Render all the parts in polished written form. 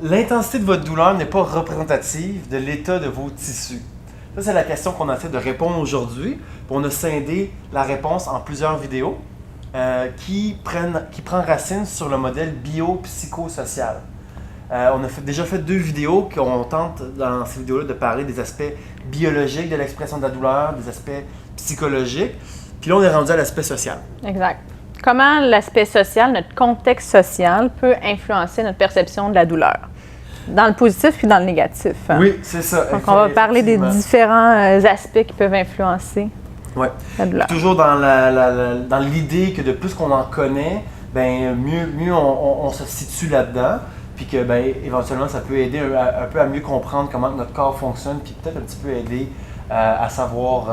L'intensité de votre douleur n'est pas représentative de l'état de vos tissus. Ça, c'est la question qu'on essaie de répondre aujourd'hui. On a scindé la réponse en plusieurs vidéos qui prend racine sur le modèle biopsychosocial. On a déjà fait 2 vidéos qu'on tente dans ces vidéos-là de parler des aspects biologiques de l'expression de la douleur, des aspects psychologiques. Puis là, on est rendu à l'aspect social. Exact. Comment l'aspect social, notre contexte social peut influencer notre perception de la douleur, dans le positif puis dans le négatif. Oui, c'est ça. Donc, on va parler des différents aspects qui peuvent influencer la douleur. Toujours dans l'idée que de plus qu'on en connaît, ben mieux on se situe là-dedans. Puis que, ben, éventuellement, ça peut aider un peu à mieux comprendre comment notre corps fonctionne, puis peut-être un petit peu aider à savoir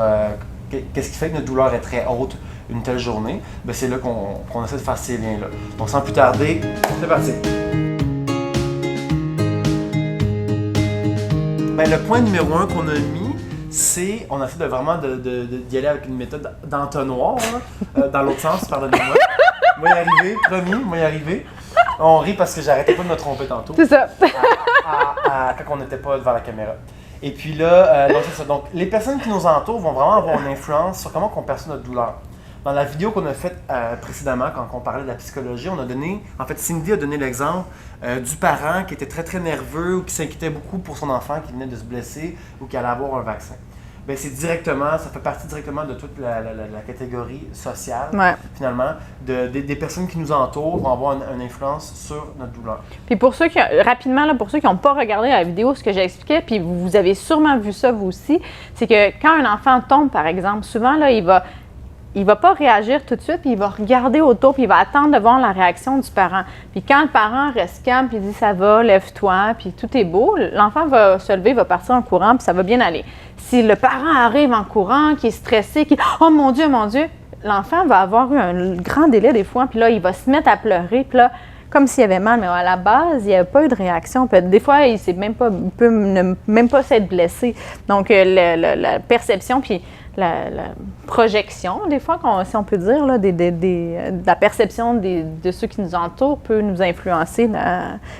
qu'est-ce qui fait que notre douleur est très haute une telle journée. Ben, c'est là qu'on essaie de faire ces liens-là. Donc, sans plus tarder, c'est parti. Ben, le point numéro 1 qu'on a mis, c'est, on a fait d'y aller avec une méthode d'entonnoir, dans l'autre sens, pardonnez-moi. Moi y arriver, promis, moi y arriver. On rit parce que j'arrêtais pas de me tromper tantôt. C'est ça. Quand on n'était pas devant la caméra. Et puis là, donc c'est ça. Donc, les personnes qui nous entourent vont vraiment avoir une influence sur comment on perçoit notre douleur. Dans la vidéo qu'on a faite précédemment, quand on parlait de la psychologie, Cindy a donné l'exemple du parent qui était très très nerveux ou qui s'inquiétait beaucoup pour son enfant qui venait de se blesser ou qui allait avoir un vaccin. Bien, ça fait partie directement de toute la catégorie sociale, finalement, des personnes qui nous entourent vont avoir une influence sur notre douleur. Puis pour ceux qui n'ont pas regardé la vidéo, ce que j'ai expliqué, puis vous avez sûrement vu ça vous aussi, c'est que quand un enfant tombe, par exemple, souvent, là, il va pas réagir tout de suite, puis il va regarder autour, puis il va attendre de voir la réaction du parent. Puis quand le parent reste calme, puis il dit « ça va, lève-toi », puis tout est beau, l'enfant va se lever, va partir en courant, puis ça va bien aller. Si le parent arrive en courant, qui est stressé, qui « oh mon Dieu, l'enfant va avoir eu un grand délai des fois, puis là, il va se mettre à pleurer, puis là, comme s'il avait mal, mais à la base, il n'y a pas eu de réaction. Des fois, il peut même pas s'être blessé. Donc, la perception, puis la projection, des fois, si on peut dire, là, la perception de ceux qui nous entourent peut nous influencer,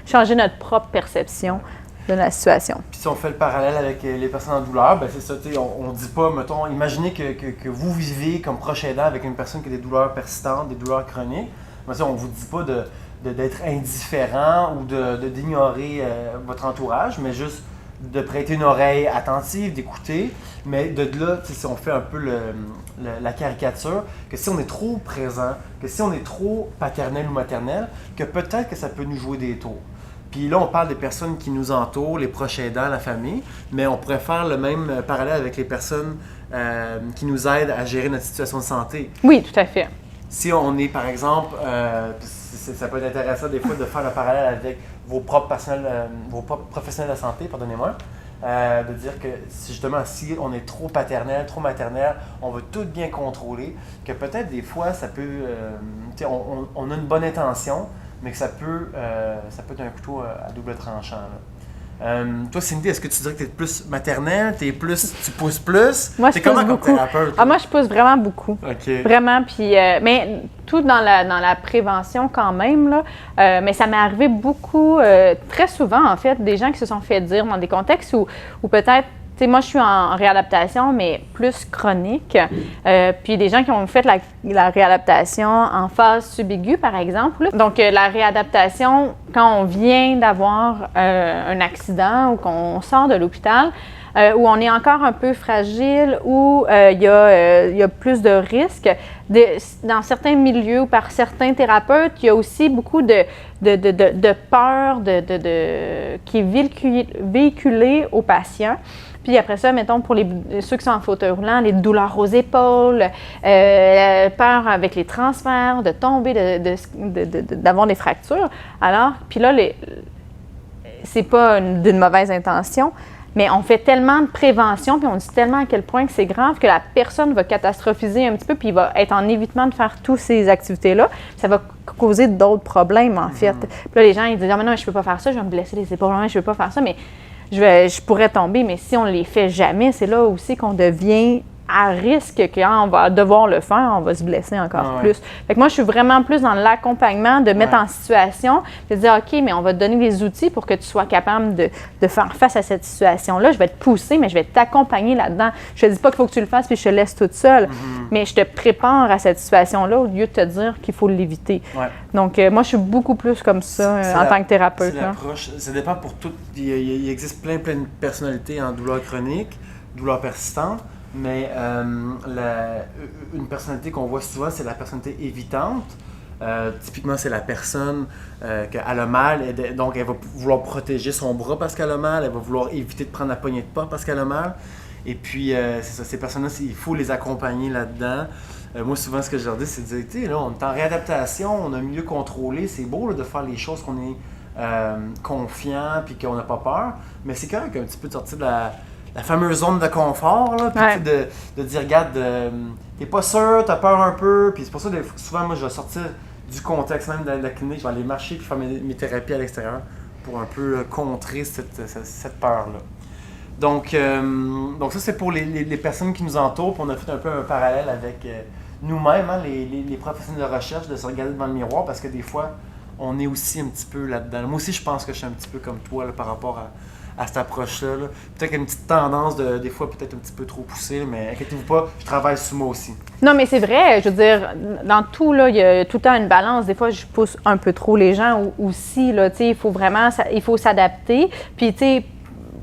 changer notre propre perception de la situation. Puis si on fait le parallèle avec les personnes en douleur, ben c'est ça, on ne dit pas, mettons, imaginez que vous vivez comme proche aidant avec une personne qui a des douleurs persistantes, des douleurs chroniques. Mais ça, on ne vous dit pas d'être indifférent ou d'ignorer votre entourage, mais juste de prêter une oreille attentive, d'écouter. Mais de là, si on fait un peu la caricature, que si on est trop présent, que si on est trop paternel ou maternel, que peut-être que ça peut nous jouer des tours. Puis là, on parle des personnes qui nous entourent, les proches aidants, la famille, mais on pourrait faire le même parallèle avec les personnes qui nous aident à gérer notre situation de santé. Oui, tout à fait. Si on est, par exemple, ça peut être intéressant des fois de faire le parallèle avec vos propres professionnels de santé, pardonnez-moi, de dire que justement, si on est trop paternel, trop maternel, on veut tout bien contrôler, que peut-être des fois, ça peut, on a une bonne intention, mais que ça peut être un couteau à double tranchant. Toi, Cindy, est-ce que tu dirais que tu es plus maternelle, tu pousses plus? Moi, je pousse beaucoup. Moi, je pousse vraiment beaucoup. Okay. Vraiment, puis mais tout dans la prévention quand même, là. Mais ça m'est arrivé beaucoup, très souvent en fait, des gens qui se sont fait dire dans des contextes où peut-être, tu sais, moi, je suis en réadaptation, mais plus chronique. Puis des gens qui ont fait la réadaptation en phase subaiguë, par exemple. Donc, la réadaptation, quand on vient d'avoir un accident ou qu'on sort de l'hôpital, où on est encore un peu fragile, où il y a plus de risques. Dans certains milieux ou par certains thérapeutes, il y a aussi beaucoup de peur qui est véhiculée aux patients. Puis après ça, mettons, pour ceux qui sont en fauteuil roulant, les douleurs aux épaules, peur avec les transferts, de tomber, d'avoir des fractures. Alors, puis là, c'est pas d'une mauvaise intention, mais on fait tellement de prévention, puis on dit tellement à quel point que c'est grave que la personne va catastrophiser un petit peu, puis il va être en évitement de faire toutes ces activités-là. Ça va causer d'autres problèmes, en fait. Puis là, les gens, ils disent « Ah, mais non, je peux pas faire ça, je vais me blesser les épaules, je peux pas faire ça, mais je pourrais tomber. » Mais si on les fait jamais, c'est là aussi qu'on devient à risque que quand on va devoir le faire, on va se blesser encore plus. Fait que moi, je suis vraiment plus dans l'accompagnement, de mettre en situation, de dire, OK, mais on va te donner des outils pour que tu sois capable de faire face à cette situation-là. Je vais te pousser, mais je vais t'accompagner là-dedans. Je te dis pas qu'il faut que tu le fasses puis je te laisse toute seule, mais je te prépare à cette situation-là au lieu de te dire qu'il faut l'éviter. Donc, moi, je suis beaucoup plus comme ça en tant que thérapeute. C'est l'approche. Ça dépend pour tout. Il existe plein de personnalités en douleur chronique, douleur persistante, mais une personnalité qu'on voit souvent, c'est la personnalité évitante. Typiquement, c'est la personne qui a le mal, donc elle va vouloir protéger son bras parce qu'elle a mal, elle va vouloir éviter de prendre la poignée de pas parce qu'elle a mal. Et puis, c'est ça, ces personnes-là, il faut les accompagner là-dedans. Moi, souvent, ce que je leur dis, c'est de dire, tu sais, là, on est en réadaptation, on a un milieu contrôlé, c'est beau là, de faire les choses qu'on est confiant puis qu'on n'a pas peur, mais c'est quand même un petit peu de sortir de la fameuse zone de confort, là, puis de dire, regarde, t'es pas sûr, t'as peur un peu, puis c'est pour ça que souvent, moi, je vais sortir du contexte même de la clinique, je vais aller marcher puis faire mes thérapies à l'extérieur pour un peu contrer cette peur-là. Donc ça, c'est pour les personnes qui nous entourent, puis on a fait un peu un parallèle avec nous-mêmes, hein, les professionnels de recherche, de se regarder devant le miroir, parce que des fois, on est aussi un petit peu là-dedans. Moi aussi, je pense que je suis un petit peu comme toi là, par rapport à cette approche-là. Là. Peut-être qu'il y a une petite tendance, des fois, peut-être un petit peu trop poussée, mais inquiétez-vous pas, je travaille sur moi aussi. Non, mais c'est vrai, je veux dire, dans tout, là, il y a tout le temps une balance. Des fois, je pousse un peu trop les gens aussi, là, tu sais, il faut s'adapter. Puis, tu sais,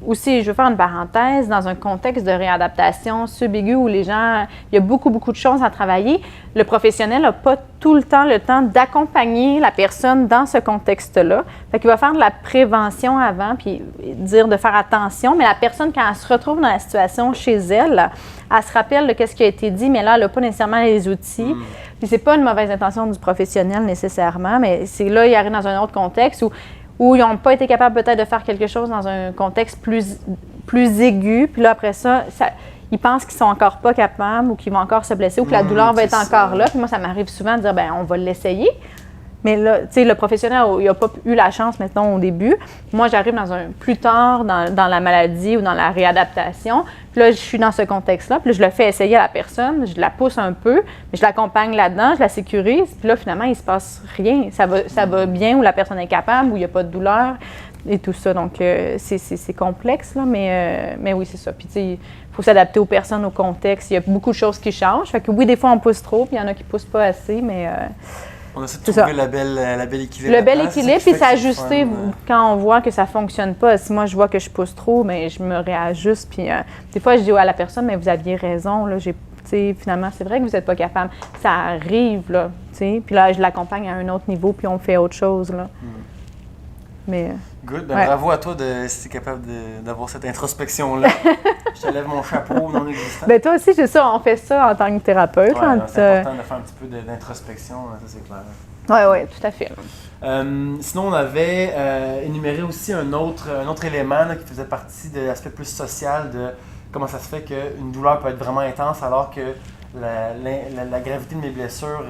aussi, je veux faire une parenthèse, dans un contexte de réadaptation subaiguë où les gens, il y a beaucoup de choses à travailler, le professionnel n'a pas tout le temps d'accompagner la personne dans ce contexte-là. Fait qu'il va faire de la prévention avant, puis dire de faire attention, mais la personne, quand elle se retrouve dans la situation chez elle, elle se rappelle de ce qui a été dit, mais là, elle n'a pas nécessairement les outils. Puis c'est pas une mauvaise intention du professionnel nécessairement, mais c'est là, il arrive dans un autre contexte où ils n'ont pas été capables peut-être de faire quelque chose dans un contexte plus aigu. Puis là, après ça, ils pensent qu'ils sont encore pas capables ou qu'ils vont encore se blesser ou que la douleur va être encore là. Puis moi, ça m'arrive souvent de dire, bien, on va l'essayer. Mais là, tu sais, le professionnel, il n'a pas eu la chance, mettons, au début. Moi, j'arrive plus tard dans la maladie ou dans la réadaptation. Puis là, je suis dans ce contexte-là. Puis là, je le fais essayer à la personne. Je la pousse un peu, mais je l'accompagne là-dedans, je la sécurise. Puis là, finalement, il se passe rien. Ça va bien, où la personne est capable, où il n'y a pas de douleur et tout ça. Donc, c'est complexe, là, mais oui, c'est ça. Puis, tu sais, il faut s'adapter aux personnes, au contexte. Il y a beaucoup de choses qui changent. Fait que oui, des fois, on pousse trop, puis il y en a qui ne poussent pas assez, mais... on essaie de trouver la belle équilibre. Le bel équilibre, puis s'ajuster quand on voit que ça ne fonctionne pas. Si moi, je vois que je pousse trop, mais je me réajuste. Puis des fois, je dis à la personne, mais vous aviez raison. Là, finalement, c'est vrai que vous n'êtes pas capable. Ça arrive, là. Puis là, je l'accompagne à un autre niveau, puis on fait autre chose, là. Mais, good. Bravo à toi si tu es capable d'avoir cette introspection-là. Je te lève mon chapeau non existant. Toi aussi, c'est ça. On fait ça en tant que thérapeute. Ouais, c'est important de faire un petit peu d'introspection, ça c'est clair. Oui, tout à fait. Sinon, on avait énuméré aussi un autre élément là, qui faisait partie de l'aspect plus social de comment ça se fait qu'une douleur peut être vraiment intense alors que la gravité de mes blessures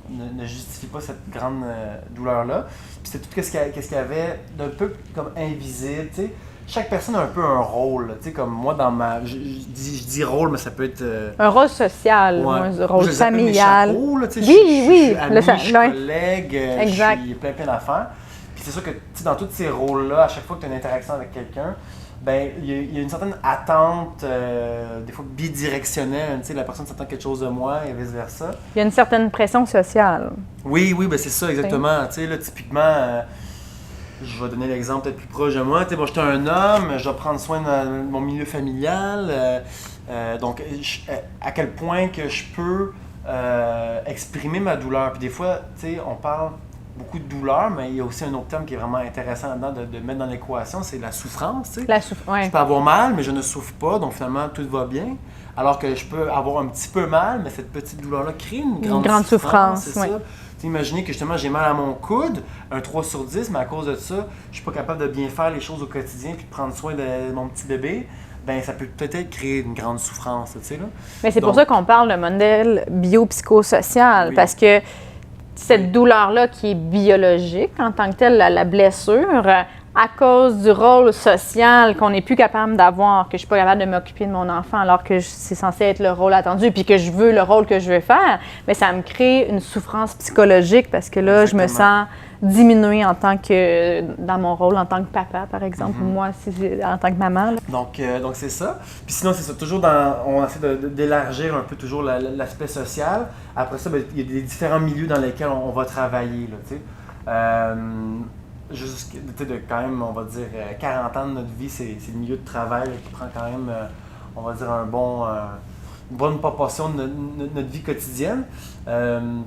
ne justifie pas cette grande douleur-là. Puis c'était tout ce qu'il y avait d'un peu comme invisible, tu sais. Chaque personne a un peu un rôle, tu sais, comme moi dans je dis rôle, mais ça peut être... un rôle social, un rôle familial. Mes chapeaux, là, tu sais, oui. Je suis ami, je suis collègue, je suis plein d'affaires. Puis c'est sûr que dans tous ces rôles-là, à chaque fois que tu as une interaction avec quelqu'un, ben il y a une certaine attente, des fois bidirectionnelle, tu sais, la personne s'attend quelque chose de moi et vice-versa. Il y a une certaine pression sociale. Oui, ben c'est ça, exactement. Tu sais, là, typiquement... je vais donner l'exemple peut-être plus proche de moi. Bon, j'étais un homme, je dois prendre soin de mon milieu familial. Donc, à quel point que je peux exprimer ma douleur. Puis des fois, tu sais, on parle beaucoup de douleur, mais il y a aussi un autre terme qui est vraiment intéressant là-dedans de mettre dans l'équation, c'est la souffrance. Tu sais. Je peux avoir mal, mais je ne souffre pas, donc finalement, tout va bien. Alors que je peux avoir un petit peu mal, mais cette petite douleur-là crée une grande souffrance. C'est ça. Imaginez que justement j'ai mal à mon coude, un 3 sur 10, mais à cause de ça, je suis pas capable de bien faire les choses au quotidien puis de prendre soin de mon petit bébé, ben ça peut peut-être créer une grande souffrance, tu sais là. Mais c'est pour ça qu'on parle de modèle biopsychosocial, parce que cette douleur-là qui est biologique en tant que telle, la blessure, à cause du rôle social qu'on n'est plus capable d'avoir, que je suis pas capable de m'occuper de mon enfant alors que c'est censé être le rôle attendu, puis que je veux le rôle que je veux faire, mais ça me crée une souffrance psychologique parce que là, je me sens diminuée en tant que, dans mon rôle en tant que papa, par exemple, ou moi, en tant que maman. Là. Donc c'est ça. Puis sinon, c'est ça, toujours on essaie d'élargir un peu toujours l'aspect social. Après ça, il y a des différents milieux dans lesquels on va travailler, là, tu sais. De quand même, on va dire, 40 ans de notre vie, c'est le milieu de travail là, qui prend quand même, on va dire, une bonne proportion de notre vie quotidienne.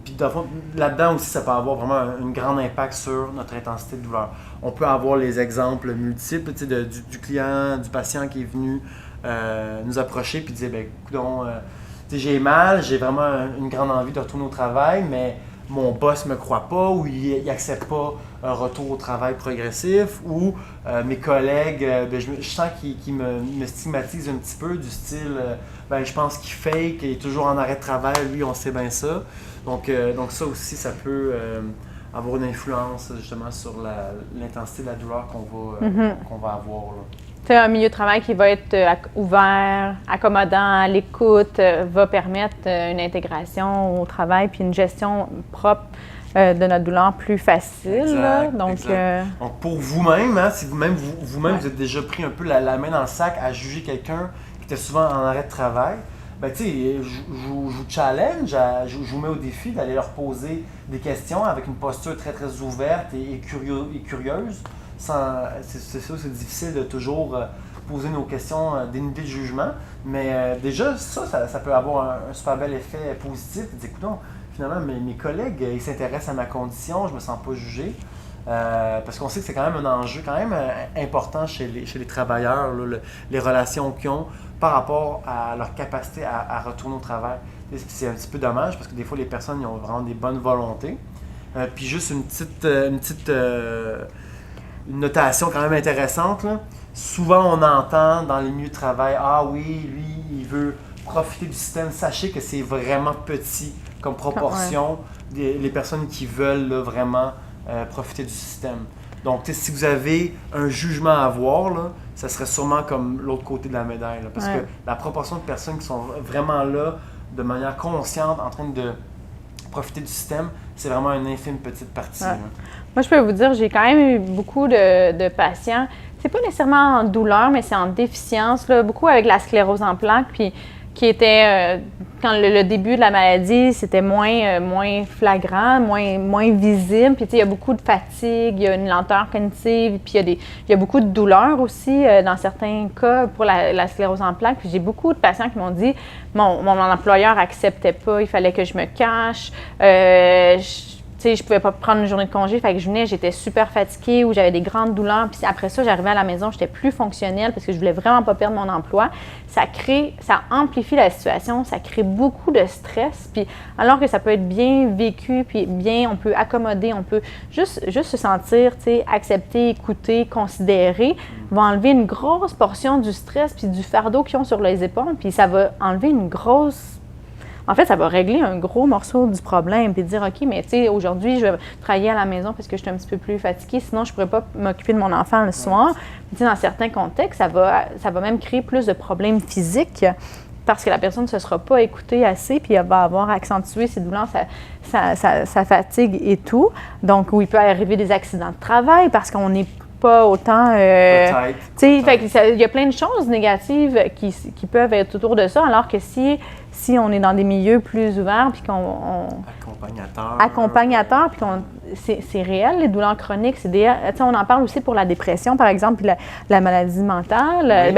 Puis dans le fond, là-dedans aussi, ça peut avoir vraiment un grand impact sur notre intensité de douleur. On peut avoir les exemples multiples du client, du patient qui est venu nous approcher puis dire, ben, coudonc, j'ai mal, j'ai vraiment une grande envie de retourner au travail, mais mon boss me croit pas ou il n'accepte pas un retour au travail progressif ou mes collègues, je sens qu'ils me stigmatisent un petit peu du style je pense qu'il fake, il est toujours en arrêt de travail, lui on sait bien ça. Donc ça aussi, ça peut avoir une influence justement sur l'intensité de la douleur qu'on va avoir. Là. C'est un milieu de travail qui va être ouvert, accommodant, à l'écoute, va permettre une intégration au travail puis une gestion propre de notre douleur plus facile. Donc pour vous-même, hein, si vous-même vous êtes déjà pris un peu la main dans le sac à juger quelqu'un qui était souvent en arrêt de travail, ben tu sais, je vous challenge, je vous mets au défi d'aller leur poser des questions avec une posture très très ouverte et curieuse. C'est sûr, c'est difficile de toujours poser nos questions dénudées de jugement, mais déjà, ça peut avoir un super bel effet positif. Écoutons, finalement, mes collègues, ils s'intéressent à ma condition, je me sens pas jugé, parce qu'on sait que c'est quand même un enjeu quand même important chez les travailleurs, là, les relations qu'ils ont par rapport à leur capacité à retourner au travail. C'est un petit peu dommage, parce que des fois, les personnes ils ont vraiment des bonnes volontés. Puis juste une petite une notation quand même intéressante. Là. Souvent, on entend dans les milieux de travail, ah oui, lui, il veut profiter du système. Sachez que c'est vraiment petit comme proportion les personnes qui veulent là, vraiment profiter du système. Donc, si vous avez un jugement à avoir, là, ça serait sûrement comme l'autre côté de la médaille. Là, parce que la proportion de personnes qui sont vraiment là de manière consciente en train de profiter du système, c'est vraiment une infime petite partie. Moi, je peux vous dire, j'ai quand même eu beaucoup de patients, c'est pas nécessairement en douleur, mais c'est en déficience, là, beaucoup avec la sclérose en plaques, puis qui était, quand le début de la maladie, c'était moins flagrant, moins visible, puis il y a beaucoup de fatigue, il y a une lenteur cognitive, puis il y a beaucoup de douleur aussi, dans certains cas, pour la sclérose en plaques, puis j'ai beaucoup de patients qui m'ont dit, mon employeur acceptait pas, il fallait que je me cache, je pouvais pas prendre une journée de congé, fait que je venais, j'étais super fatiguée ou j'avais des grandes douleurs. Puis après ça, j'arrivais à la maison, j'étais plus fonctionnelle parce que je voulais vraiment pas perdre mon emploi. Ça amplifie la situation, ça crée beaucoup de stress. Puis alors que ça peut être bien vécu, puis bien, on peut accommoder, on peut juste se sentir, accepté, écouté, considéré, va enlever une grosse portion du stress puis du fardeau qu'ils ont sur les épaules. Puis ça va enlever une grosse... En fait, ça va régler un gros morceau du problème puis dire, OK, mais tu sais, aujourd'hui, je vais travailler à la maison parce que je suis un petit peu plus fatiguée, sinon je ne pourrais pas m'occuper de mon enfant le soir. Puis, dans certains contextes, ça va même créer plus de problèmes physiques parce que la personne ne se sera pas écoutée assez puis elle va avoir accentué ses douleurs, sa fatigue et tout. Donc, il peut arriver des accidents de travail parce qu'on n'est pas autant... il y a plein de choses négatives qui peuvent être autour de ça, alors que si on est dans des milieux plus ouverts, puis qu'on... Accompagnateur, puis c'est réel, les douleurs chroniques, on en parle aussi pour la dépression, par exemple, puis la maladie mentale,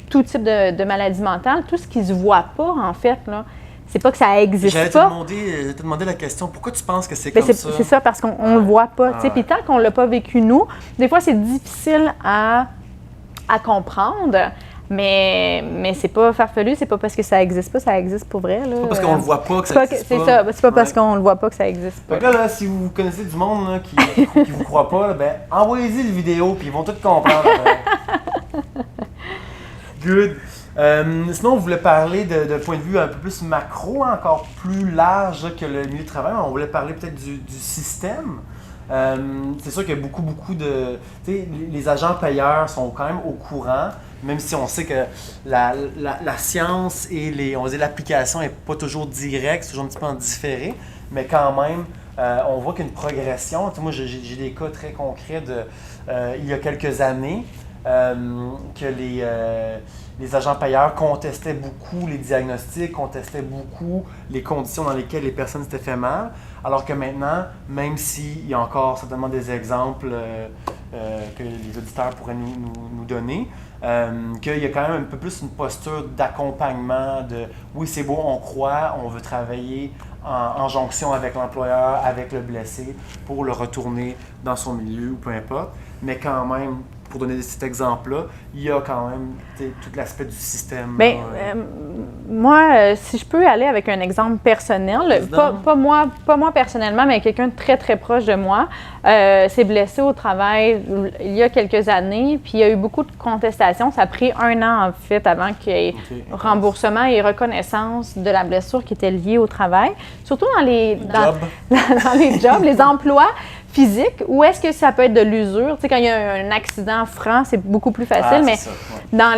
tout type de maladie mentale, tout ce qui se voit pas, en fait, là. C'est pas que ça existe pas. J'allais te demander la question, pourquoi tu penses que c'est comme ça? C'est ça, parce qu'on ne le voit pas. Puis tant qu'on ne l'a pas vécu, nous, des fois, c'est difficile à comprendre, mais c'est pas farfelu, c'est pas parce que ça existe pas, ça existe pour vrai. C'est pas parce qu'on le voit pas que ça existe pas. C'est ça, c'est pas parce qu'on le voit pas que ça existe pas. Donc là, si vous connaissez du monde là, qui vous croit pas, là, envoyez-y la vidéo, puis ils vont tout comprendre. Good. Sinon, on voulait parler de point de vue un peu plus macro, encore plus large que le milieu de travail. On voulait parler peut-être du système. C'est sûr qu'il y a beaucoup de... Tu sais, les agents payeurs sont quand même au courant, même si on sait que la science et on va dire l'application n'est pas toujours directe, c'est toujours un petit peu en différé, mais quand même, on voit qu'il y a une progression. Tu sais, moi, j'ai des cas très concrets il y a quelques années que les agents payeurs contestaient beaucoup les diagnostics, contestaient beaucoup les conditions dans lesquelles les personnes s'étaient fait mal, alors que maintenant, même s'il y a encore certainement des exemples que les auditeurs pourraient nous donner, qu'il y a quand même un peu plus une posture d'accompagnement, de oui, c'est beau, on croit, on veut travailler en jonction avec l'employeur, avec le blessé, pour le retourner dans son milieu ou peu importe, mais quand même, pour donner cet exemple-là, il y a quand même tout l'aspect du système. Bien, moi, si je peux aller avec un exemple personnel, pas moi personnellement, mais quelqu'un de très, très proche de moi, s'est blessé au travail il y a quelques années, puis il y a eu beaucoup de contestations. Ça a pris 1 an, en fait, avant qu'il y ait remboursement et reconnaissance de la blessure qui était liée au travail. Surtout dans les jobs, les emplois physique, ou est-ce que ça peut être de l'usure? Tu sais, quand il y a un accident franc, c'est beaucoup plus facile, mais dans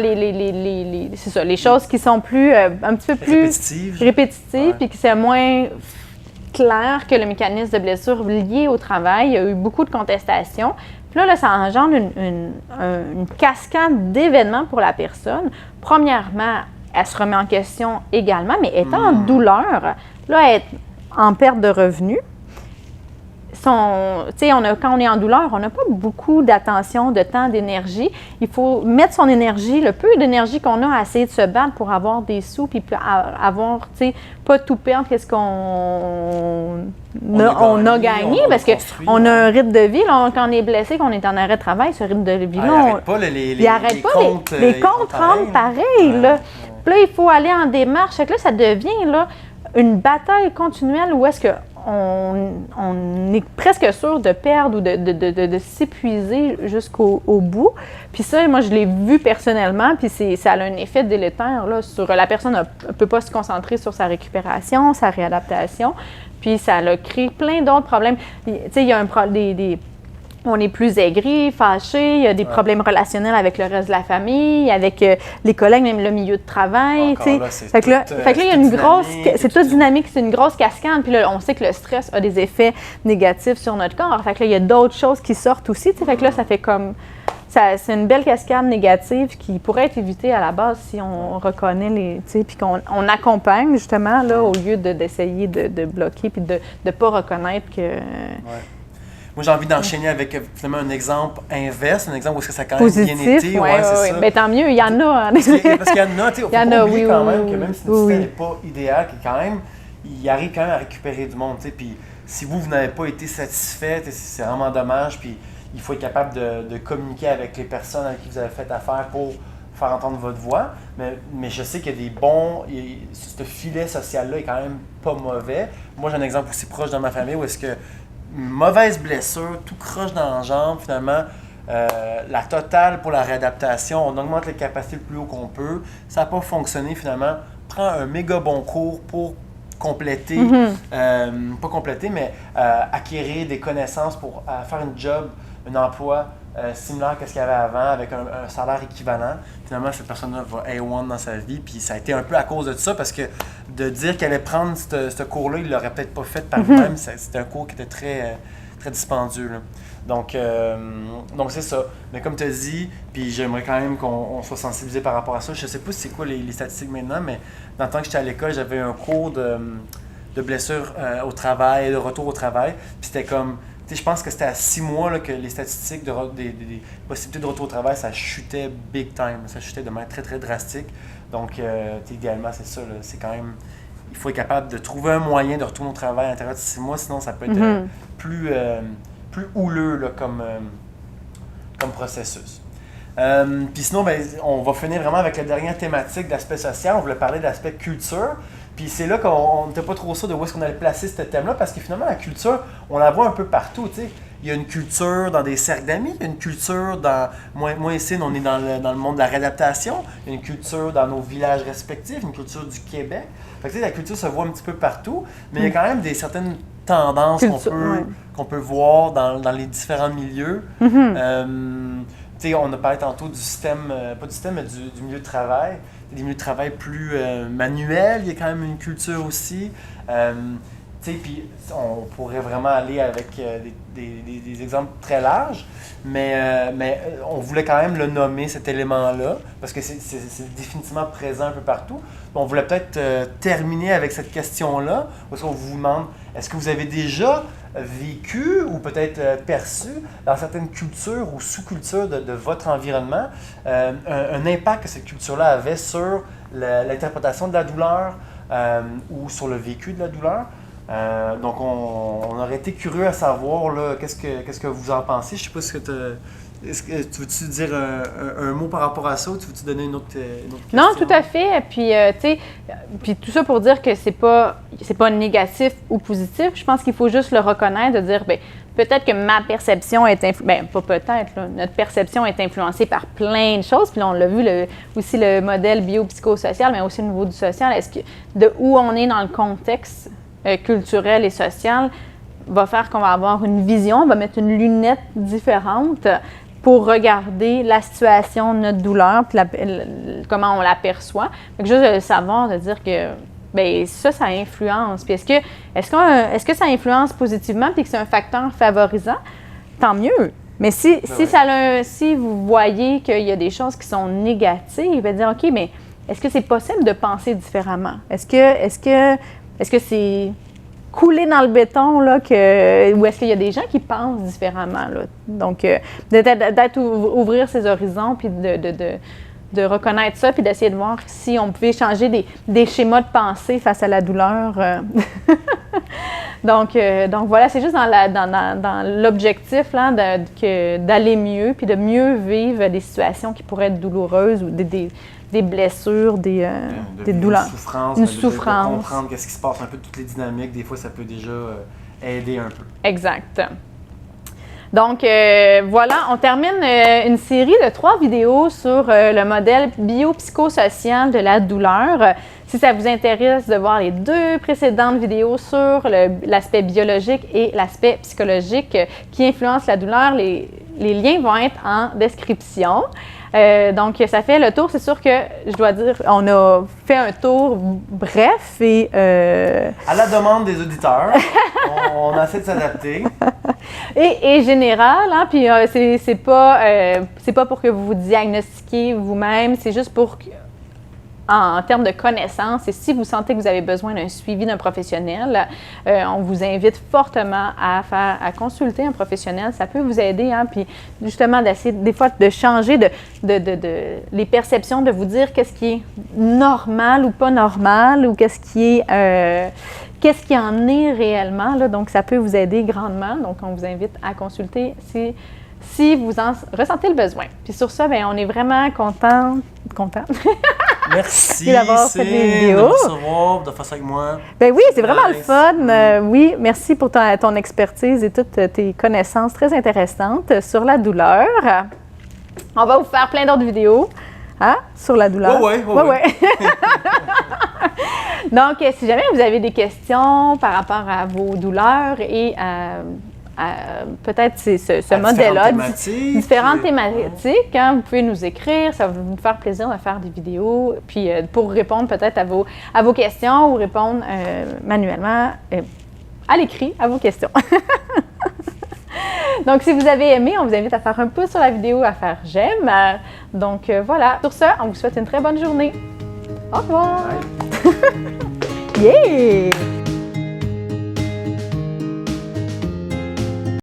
c'est ça, les choses qui sont plus, un petit peu plus répétitives, puis qui c'est moins clair que le mécanisme de blessure lié au travail, il y a eu beaucoup de contestations. Puis là, ça engendre une cascade d'événements pour la personne. Premièrement, elle se remet en question également, mais étant en douleur, là, elle est en perte de revenus. Quand on est en douleur, on n'a pas beaucoup d'attention, de temps, d'énergie. Il faut mettre son énergie, le peu d'énergie qu'on a à essayer de se battre pour avoir des sous, puis avoir, pas tout perdre qu'est-ce qu'on a gagné, parce qu'on a un rythme de vie. Là, quand on est blessé, qu'on est en arrêt de travail, ce rythme de vie-là, il n'arrête pas. Les comptes rentrent pareil. Là. Puis là, il faut aller en démarche. Fait que là, ça devient là, une bataille continuelle où est-ce que on est presque sûr de perdre ou de s'épuiser jusqu'au bout. Puis ça, moi, je l'ai vu personnellement, puis ça a un effet délétère là, sur la personne. Ne peut pas se concentrer sur sa récupération, sa réadaptation, puis ça a créé plein d'autres problèmes. Tu sais, il y a on est plus aigri, fâché, il y a des problèmes relationnels avec le reste de la famille, avec les collègues, même le milieu de travail. Fait que là, il y a une grosse... C'est tout dynamique, c'est une grosse cascade. Puis là, on sait que le stress a des effets négatifs sur notre corps. Fait que là, il y a d'autres choses qui sortent aussi. Fait que là, ça fait comme... C'est une belle cascade négative qui pourrait être évitée à la base si on reconnaît puis qu'on accompagne justement là, au lieu d'essayer de bloquer puis de ne pas reconnaître que... Moi, j'ai envie d'enchaîner avec finalement un exemple inverse, un exemple où est-ce que ça a quand même positif, bien été. Oui. Ça. Bien, tant mieux, il y en a. Parce qu'il y en a, il faut pas oublier quand même que même si le système n'est pas idéal, il arrive quand même à récupérer du monde. Puis si vous n'avez pas été satisfait, c'est vraiment dommage. Puis il faut être capable de communiquer avec les personnes avec qui vous avez fait affaire pour faire entendre votre voix. Mais je sais qu'il y a des bons... Ce filet social-là est quand même pas mauvais. Moi, j'ai un exemple aussi proche dans ma famille où est-ce que une mauvaise blessure, tout croche dans la jambe, finalement, la totale pour la réadaptation, on augmente les capacités le plus haut qu'on peut, ça n'a pas fonctionné finalement, prends un méga bon cours pour compléter, pas compléter, mais acquérir des connaissances pour faire un job, un emploi similaire à ce qu'il y avait avant, avec un salaire équivalent. Finalement, cette personne-là va A1 dans sa vie, puis ça a été un peu à cause de ça, parce que de dire qu'elle allait prendre ce cours-là, il ne l'aurait peut-être pas fait par lui-même. C'était un cours qui était très, très dispendieux. Là. Donc c'est ça. Mais comme tu as dit, puis j'aimerais quand même qu'on soit sensibilisé par rapport à ça. Je ne sais pas c'est quoi les statistiques maintenant, mais dans le temps que j'étais à l'école, j'avais un cours de blessures au travail, de retour au travail. Puis c'était comme... je pense que c'était à 6 mois là, que les statistiques des possibilités de retour au travail, ça chutait big time. Ça chutait de manière très, très drastique. Donc, idéalement, c'est ça. Là, c'est quand même... Il faut être capable de trouver un moyen de retourner au travail à l'intérieur de 6 mois, sinon ça peut être plus houleux là, comme processus. Puis sinon, on va finir vraiment avec la dernière thématique d'aspect social. On voulait parler d'aspect culture. Puis c'est là qu'on n'était pas trop sûr de où est-ce qu'on allait placer ce thème-là, parce que finalement, la culture, on la voit un peu partout, tu sais. Il y a une culture dans des cercles d'amis, il y a une culture dans... Moi ici, on est dans le monde de la réadaptation, il y a une culture dans nos villages respectifs, une culture du Québec. Fait que, tu sais, la culture se voit un petit peu partout, mais il y a quand même certaines tendances Ouais. qu'on peut voir dans les différents milieux. Tu sais, on a parlé tantôt du système, pas du système, mais du milieu de travail. Des milieux de travail plus manuels, il y a quand même une culture aussi. Tu sais, puis on pourrait vraiment aller avec des exemples très larges, mais on voulait quand même le nommer, cet élément-là, parce que c'est définitivement présent un peu partout. On voulait peut-être terminer avec cette question-là, parce qu'on vous demande, est-ce que vous avez déjà vécu ou peut-être perçu dans certaines cultures ou sous-cultures de votre environnement un impact que cette culture-là avait sur l'interprétation de la douleur ou sur le vécu de la douleur? Donc, on aurait été curieux à savoir là, qu'est-ce que vous en pensez. Je sais pas ce que est-ce que tu veux-tu dire un mot par rapport à ça ou tu veux-tu donner une autre question? Non, tout à fait. Puis, tu sais, puis tout ça pour dire que c'est pas négatif ou positif. Je pense qu'il faut juste le reconnaître, de dire, bien, peut-être que ma perception est pas peut-être, là, notre perception est influencée par plein de choses. Puis là, on l'a vu aussi le modèle biopsychosocial, mais aussi au niveau du social. De où on est dans le contexte culturel et social va faire qu'on va avoir une vision, on va mettre une lunette différente pour regarder la situation de notre douleur, puis comment on l'aperçoit. Fait que juste le savoir, de dire que bien, ça influence. Puis est-ce que ça influence positivement puis que c'est un facteur favorisant? Tant mieux. Mais si vous voyez qu'il y a des choses qui sont négatives, bien dire, OK, mais est-ce que c'est possible de penser différemment? Est-ce que c'est coulé dans le béton, là, ou est-ce qu'il y a des gens qui pensent différemment, là? Donc, ouvrir ses horizons, puis de reconnaître ça, puis d'essayer de voir si on pouvait changer des schémas de pensée face à la douleur. Donc voilà, c'est juste dans l'objectif là, d'aller mieux, puis de mieux vivre des situations qui pourraient être douloureuses ou des blessures, des douleurs. Une souffrance. De comprendre qu'est-ce qui se passe, un peu toutes les dynamiques, des fois ça peut déjà aider un peu. Exact. Donc voilà, on termine une série de 3 vidéos sur le modèle biopsychosocial de la douleur. Si ça vous intéresse de voir les 2 précédentes vidéos sur l'aspect biologique et l'aspect psychologique qui influencent la douleur, les liens vont être en description. Donc, ça fait le tour. C'est sûr que, je dois dire, on a fait un tour bref et... À la demande des auditeurs, on a essayé de s'adapter. Et général, hein, puis c'est pas pour que vous vous diagnostiquiez vous-même, c'est juste pour... En termes de connaissances, et si vous sentez que vous avez besoin d'un suivi d'un professionnel, on vous invite fortement à consulter un professionnel. Ça peut vous aider, hein, puis justement d'essayer des fois de changer les perceptions, de vous dire qu'est-ce qui est normal ou pas normal, ou qu'est-ce qui en est réellement, là. Donc, ça peut vous aider grandement. Donc, on vous invite à consulter si vous en ressentez le besoin. Puis sur ça, bien, on est vraiment content. Merci d'avoir fait des vidéos. De me recevoir, de faire ça avec moi. Ben oui, c'est vraiment le fun. Oui, merci pour ton expertise et toutes tes connaissances très intéressantes sur la douleur. On va vous faire plein d'autres vidéos sur la douleur. Oui. Donc, si jamais vous avez des questions par rapport à vos douleurs et peut-être ce modèle-là, différentes thématiques, hein, vous pouvez nous écrire, ça va nous faire plaisir de faire des vidéos, puis pour répondre peut-être à vos questions ou répondre manuellement à l'écrit à vos questions. Donc, si vous avez aimé, on vous invite à faire un pouce sur la vidéo, à faire j'aime. Donc, voilà. Sur ce, on vous souhaite une très bonne journée. Au revoir! Yeah!